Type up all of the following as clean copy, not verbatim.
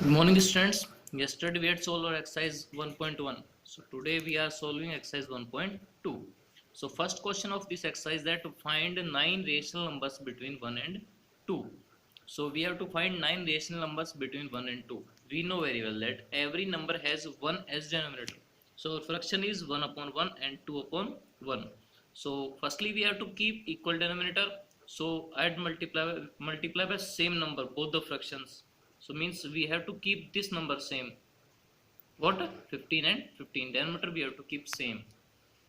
Good morning, students. Yesterday we had solved our exercise 1.1. So today we are solving exercise 1.2. So first question of this exercise that to find 9 rational numbers between 1 and 2. So we have to find 9 rational numbers between 1 and 2. We know very well that every number has 1 as denominator. So our fraction is 1 upon 1 and 2 upon 1. So firstly we have to keep equal denominator. So add multiply by same number both the fractions, so means we have to keep this number same. What? 15 and 15. Denominator we have to keep same.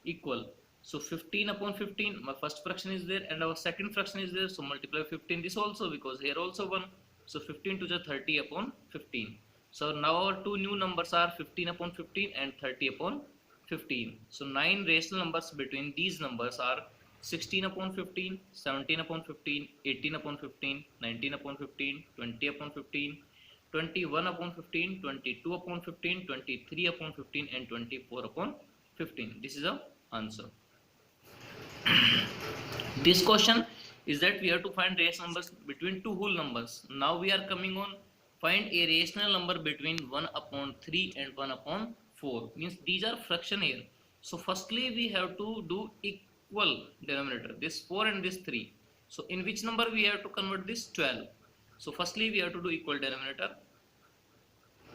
Equal. So 15 upon 15. My first fraction is there and our second fraction is there. So multiply 15 this also, because here also 1. So 15 to the 30 upon 15. So now our two new numbers are 15 upon 15 and 30 upon 15. So 9 rational numbers between these numbers are 16 upon 15, 17 upon 15, 18 upon 15, 19 upon 15, 20 upon 15, 21 upon 15, 22 upon 15, 23 upon 15 and 24 upon 15. This is the answer. This question is that we have to find rational numbers between two whole numbers. Now we are coming on find a rational number between 1 upon 3 and 1 upon 4. Means these are fraction here. So firstly we have to do equal denominator, this 4 and this 3. So in which number we have to convert this? 12. So firstly we have to do equal denominator.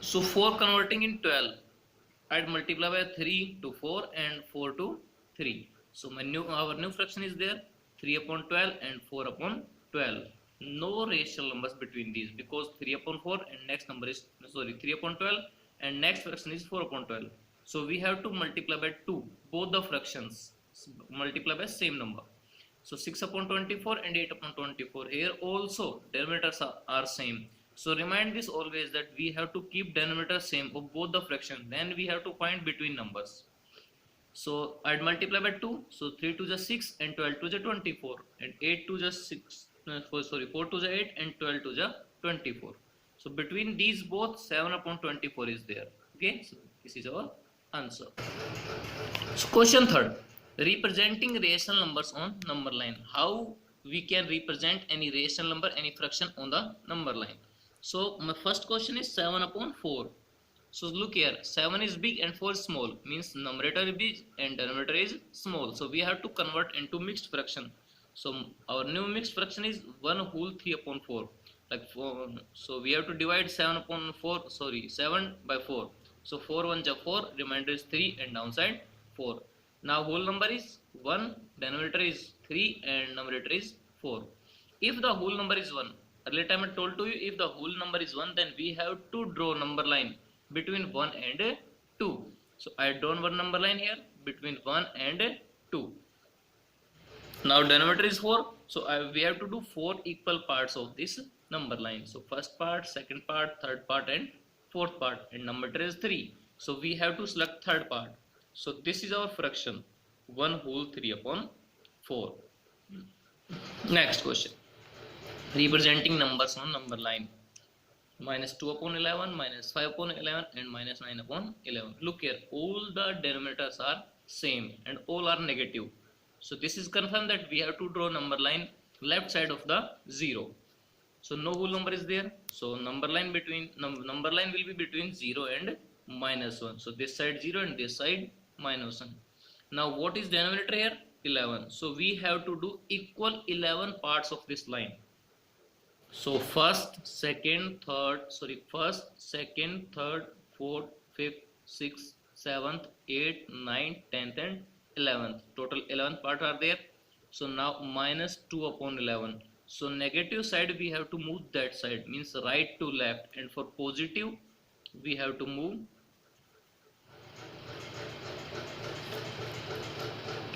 So 4 converting in 12. I'd multiply by 3 to 4 and 4 to 3. So our new fraction is there, 3 upon 12 and 4 upon 12. No rational numbers between these, because 3 upon 4 and next number is 3 upon 12 and next fraction is 4 upon 12. So we have to multiply by 2 both the fractions, multiply by same number. So 6 upon 24 and 8 upon 24. Here also denominators are same. So remind this always that we have to keep denominator same of both the fraction. Then we have to find between numbers. So I'd multiply by 2. So 3 to the 6 and 12 to the 24 and 8 to the 6. 4 to the 8 and 12 to the 24. So between these both 7 upon 24 is there. Okay. So this is our answer. So question third. Representing rational numbers on number line. How we can represent any rational number, any fraction on the number line. So my first question is 7 upon 4. So look here, 7 is big and 4 is small, means numerator is big and denominator is small. So we have to convert into mixed fraction. So our new mixed fraction is 1 whole 3 upon 4. Like 4, so we have to divide 7 upon 4, 7 by 4. So 4 1 is 4, remainder is 3 and downside 4. Now whole number is 1, denominator is 3 and numerator is 4. If the whole number is 1, earlier time I told to you, if the whole number is 1, then we have to draw number line between 1 and 2. So I drawn one number line here between 1 and 2. Now denominator is 4. So we have to do 4 equal parts of this number line. So first part, second part, third part and fourth part, and numerator is 3. So we have to select third part. So this is our fraction, 1 whole 3 upon 4. Next question. Representing numbers on number line. Minus 2 upon 11, minus 5 upon 11 and minus 9 upon 11. Look here, all the denominators are same and all are negative. So this is confirmed that we have to draw number line left side of the 0. So no whole number is there. So number line will be between 0 and minus 1. So this side 0 and this side minus 1. Now what is denominator here? 11. So we have to do equal 11 parts of this line. So first, second, third, fourth, fifth, sixth, seventh, eighth, ninth, 10th and 11th. Total 11 parts are there. So now minus 2 upon 11. So negative side we have to move that side, means right to left, and for positive we have to move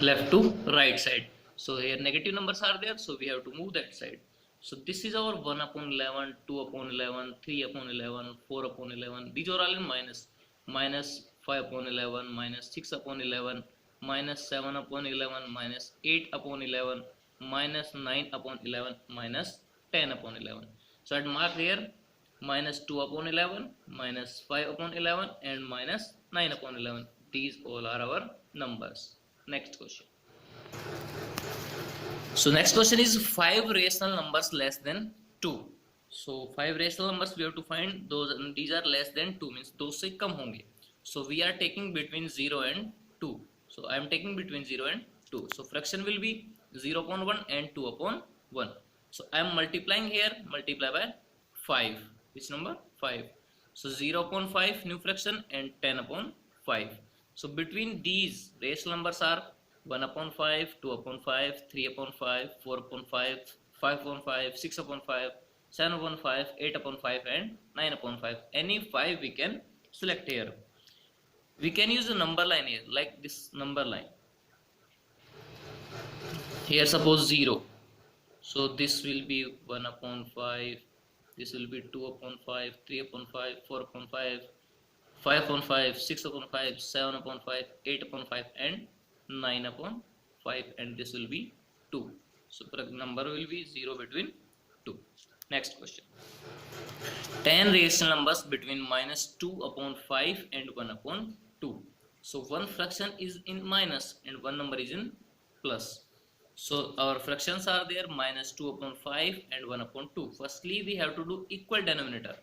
left to right side. So here negative numbers are there, so we have to move that side. So this is our 1 upon 11, 2 upon 11, 3 upon 11, 4 upon 11. These are all in minus. Minus 5 upon 11, minus 6 upon 11, minus 7 upon 11, minus 8 upon 11, minus 9 upon 11, minus 10 upon 11. So I'd mark here minus 2 upon 11, minus 5 upon 11 and minus 9 upon 11. These all are our numbers. Next question. So next question is 5 rational numbers less than 2. So 5 rational numbers we have to find, those these are less than 2 means 2 से कम होंगे. So we are taking between 0 and 2. So I am taking between 0 and 2. So fraction will be 0 upon 1 and 2 upon 1. So I am multiplying here, multiply by 5. Which number? 5. So 0 upon 5 new fraction and 10 upon 5. So between these rational numbers are 1 upon 5, 2 upon 5, 3 upon 5, 4 upon 5, 5 upon 5, 6 upon 5, 7 upon 5, 8 upon 5 and 9 upon 5. Any 5 we can select here. We can use a number line here, like this number line. Here suppose 0. So this will be 1 upon 5, this will be 2 upon 5, 3 upon 5, 4 upon 5, 5 upon 5, 6 upon 5, 7 upon 5, 8 upon 5 and 9 upon 5, and this will be 2. So number will be 0 between 2. Next question. 10 rational numbers between minus 2 upon 5 and 1 upon 2. So one fraction is in minus and one number is in plus. So our fractions are there, minus 2 upon 5 and 1 upon 2. Firstly we have to do equal denominator.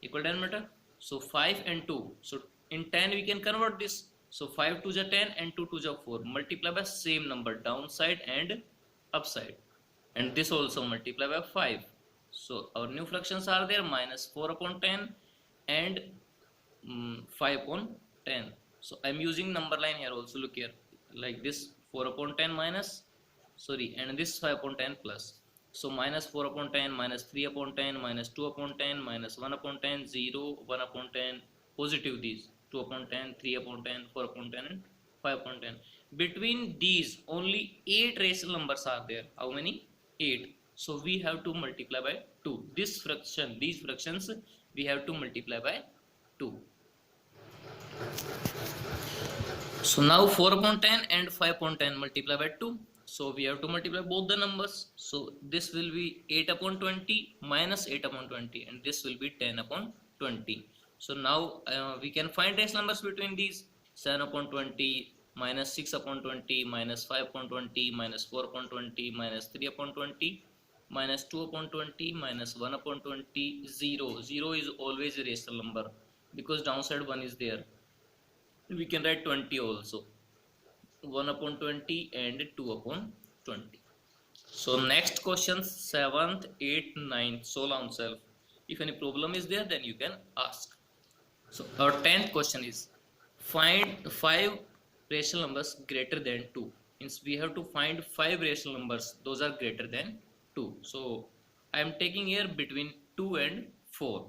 Equal denominator. So 5 and 2. So in 10 we can convert this. So 5 to the 10 and 2 to the 4. Multiply by same number, downside and upside. And this also multiply by 5. So our new fractions are there, minus 4 upon 10 and 5 upon 10. So I am using number line here also, look here, like this, 4 upon 10 minus, sorry, and this 5 upon 10 plus. So minus 4 upon 10, minus 3 upon 10, minus 2 upon 10, minus 1 upon 10, 0, 1 upon 10, positive these, 2 upon 10, 3 upon 10, 4 upon 10 and 5 upon 10. Between these only 8 rational numbers are there. How many? 8. So we have to multiply by 2. This fraction, these fractions we have to multiply by 2. So now 4 upon 10 and 5 upon 10 multiply by 2. So we have to multiply both the numbers. So this will be 8 upon 20 minus 8 upon 20, and this will be 10 upon 20. So now we can find rational numbers between these. 7 upon 20 minus 6 upon 20 minus 5 upon 20 minus 4 upon 20 minus 3 upon 20 minus 2 upon 20 minus 1 upon 20, 0. 0 is always a rational number because downside 1 is there. We can write 20 also. 1 upon 20 and 2 upon 20. So next question, 7th, 8th, 9th, sole on self. If any problem is there, then you can ask. So our 10th question is, find 5 rational numbers greater than 2. Means we have to find 5 rational numbers, those are greater than 2. So I am taking here between 2 and 4.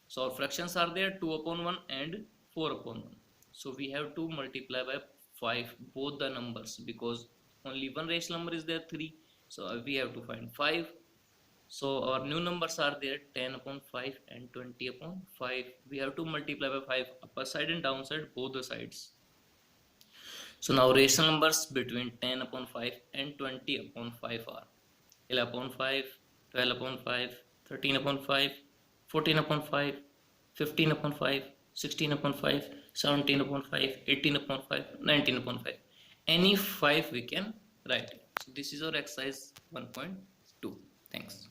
So our fractions are there, 2 upon 1 and 4 upon 1. So we have to multiply by 5 both the numbers because only one rational number is there, 3. So we have to find 5. So our new numbers are there, 10 upon 5 and 20 upon 5. We have to multiply by 5, upper side and downside, both the sides. So now rational numbers between 10 upon 5 and 20 upon 5 are 11 upon 5, 12 upon 5, 13 upon 5, 14 upon 5, 15 upon 5, 16 upon 5, 17 upon 5, 18 upon 5, 19 upon 5. Any 5 we can write. So this is our exercise 1.2. Thanks.